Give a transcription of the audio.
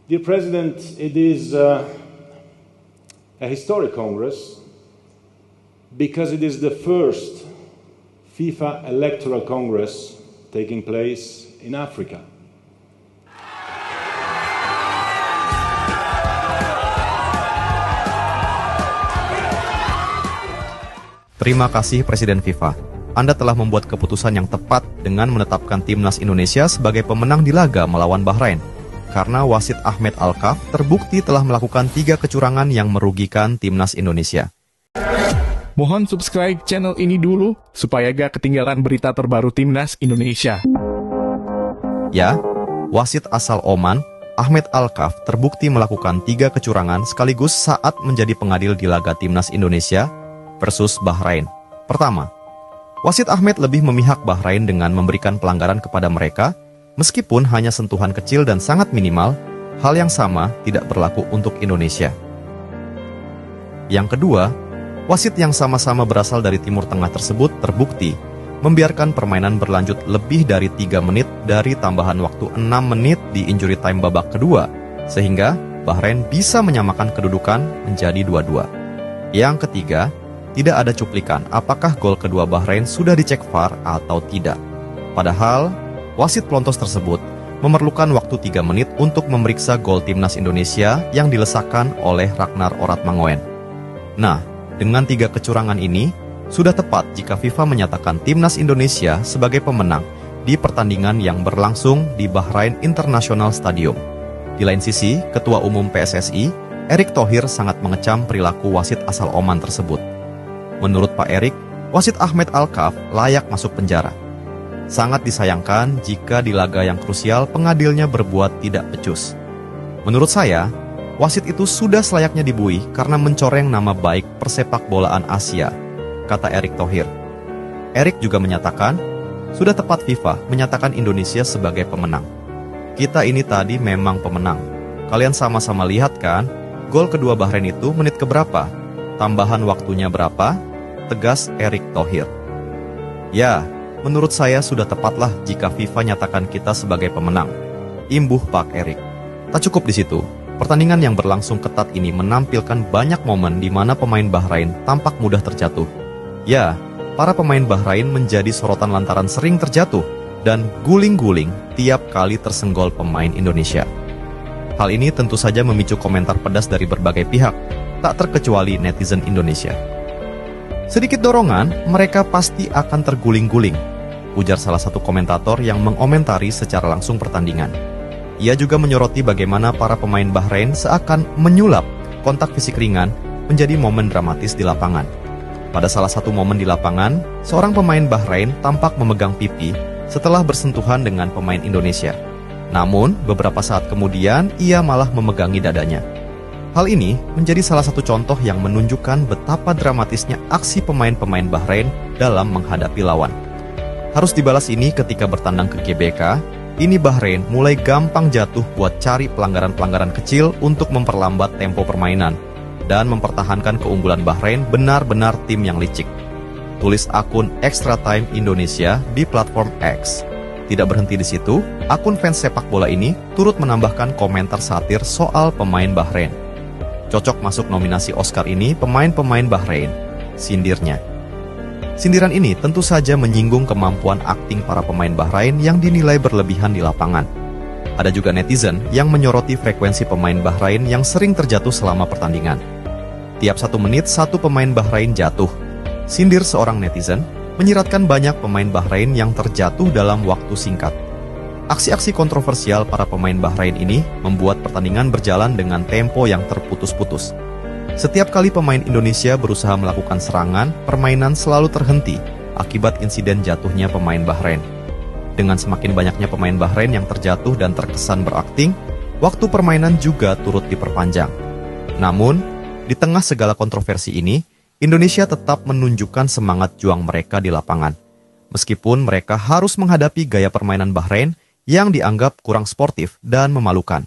Dear President, it is a historic Congress because it is the first FIFA electoral Congress taking place in Africa. Terima kasih Presiden FIFA. Anda telah membuat keputusan yang tepat dengan menetapkan timnas Indonesia sebagai pemenang di laga melawan Bahrain. Karena wasit Ahmed Alkaf terbukti telah melakukan 3 kecurangan yang merugikan timnas Indonesia. Mohon subscribe channel ini dulu, supaya gak ketinggalan berita terbaru timnas Indonesia. Ya, wasit asal Oman, Ahmed Alkaf terbukti melakukan 3 kecurangan sekaligus saat menjadi pengadil di laga timnas Indonesia versus Bahrain. Pertama, wasit Ahmed lebih memihak Bahrain dengan memberikan pelanggaran kepada mereka, meskipun hanya sentuhan kecil dan sangat minimal. Hal yang sama tidak berlaku untuk Indonesia. Yang kedua, wasit yang sama-sama berasal dari Timur Tengah tersebut terbukti membiarkan permainan berlanjut lebih dari 3 menit dari tambahan waktu 6 menit di injury time babak kedua, sehingga Bahrain bisa menyamakan kedudukan menjadi 2-2. Yang ketiga, tidak ada cuplikan apakah gol kedua Bahrain sudah dicek VAR atau tidak. Padahal, wasit pelontos tersebut memerlukan waktu 3 menit untuk memeriksa gol timnas Indonesia yang dilesakkan oleh Ragnar Oratmangoen. Nah, dengan 3 kecurangan ini, sudah tepat jika FIFA menyatakan timnas Indonesia sebagai pemenang di pertandingan yang berlangsung di Bahrain International Stadium. Di lain sisi, Ketua Umum PSSI, Erick Thohir sangat mengecam perilaku wasit asal Oman tersebut. Menurut Pak Erick, wasit Ahmed Alkaf layak masuk penjara. Sangat disayangkan jika di laga yang krusial pengadilnya berbuat tidak becus. Menurut saya, wasit itu sudah selayaknya dibuih karena mencoreng nama baik persepak bolaan Asia, kata Erick Thohir. Erick juga menyatakan, sudah tepat FIFA menyatakan Indonesia sebagai pemenang. Kita ini tadi memang pemenang. Kalian sama-sama lihat kan, gol kedua Bahrain itu menit keberapa? Tambahan waktunya berapa? Tegas Erick Thohir. Ya, menurut saya sudah tepatlah jika FIFA nyatakan kita sebagai pemenang, imbuh Pak Erick. Tak cukup di situ, pertandingan yang berlangsung ketat ini menampilkan banyak momen di mana pemain Bahrain tampak mudah terjatuh. Ya, para pemain Bahrain menjadi sorotan lantaran sering terjatuh dan guling-guling tiap kali tersenggol pemain Indonesia. Hal ini tentu saja memicu komentar pedas dari berbagai pihak, tak terkecuali netizen Indonesia. Sedikit dorongan, mereka pasti akan terguling-guling, ujar salah satu komentator yang mengomentari secara langsung pertandingan. Ia juga menyoroti bagaimana para pemain Bahrain seakan menyulap kontak fisik ringan menjadi momen dramatis di lapangan. Pada salah satu momen di lapangan, seorang pemain Bahrain tampak memegang pipi setelah bersentuhan dengan pemain Indonesia. Namun, beberapa saat kemudian ia malah memegangi dadanya. Hal ini menjadi salah satu contoh yang menunjukkan betapa dramatisnya aksi pemain-pemain Bahrain dalam menghadapi lawan. Harus dibalas ini ketika bertandang ke GBK, ini Bahrain mulai gampang jatuh buat cari pelanggaran-pelanggaran kecil untuk memperlambat tempo permainan dan mempertahankan keunggulan Bahrain benar-benar tim yang licik. Tulis akun Extra Time Indonesia di platform X. Tidak berhenti di situ, akun fans sepak bola ini turut menambahkan komentar satir soal pemain Bahrain. Cocok masuk nominasi Oscar ini pemain-pemain Bahrain, sindirnya. Sindiran ini tentu saja menyinggung kemampuan akting para pemain Bahrain yang dinilai berlebihan di lapangan. Ada juga netizen yang menyoroti frekuensi pemain Bahrain yang sering terjatuh selama pertandingan. Tiap 1 menit, 1 pemain Bahrain jatuh. Sindir seorang netizen menyiratkan banyak pemain Bahrain yang terjatuh dalam waktu singkat. Aksi-aksi kontroversial para pemain Bahrain ini membuat pertandingan berjalan dengan tempo yang terputus-putus. Setiap kali pemain Indonesia berusaha melakukan serangan, permainan selalu terhenti akibat insiden jatuhnya pemain Bahrain. Dengan semakin banyaknya pemain Bahrain yang terjatuh dan terkesan berakting, waktu permainan juga turut diperpanjang. Namun, di tengah segala kontroversi ini, Indonesia tetap menunjukkan semangat juang mereka di lapangan. Meskipun mereka harus menghadapi gaya permainan Bahrain yang dianggap kurang sportif dan memalukan.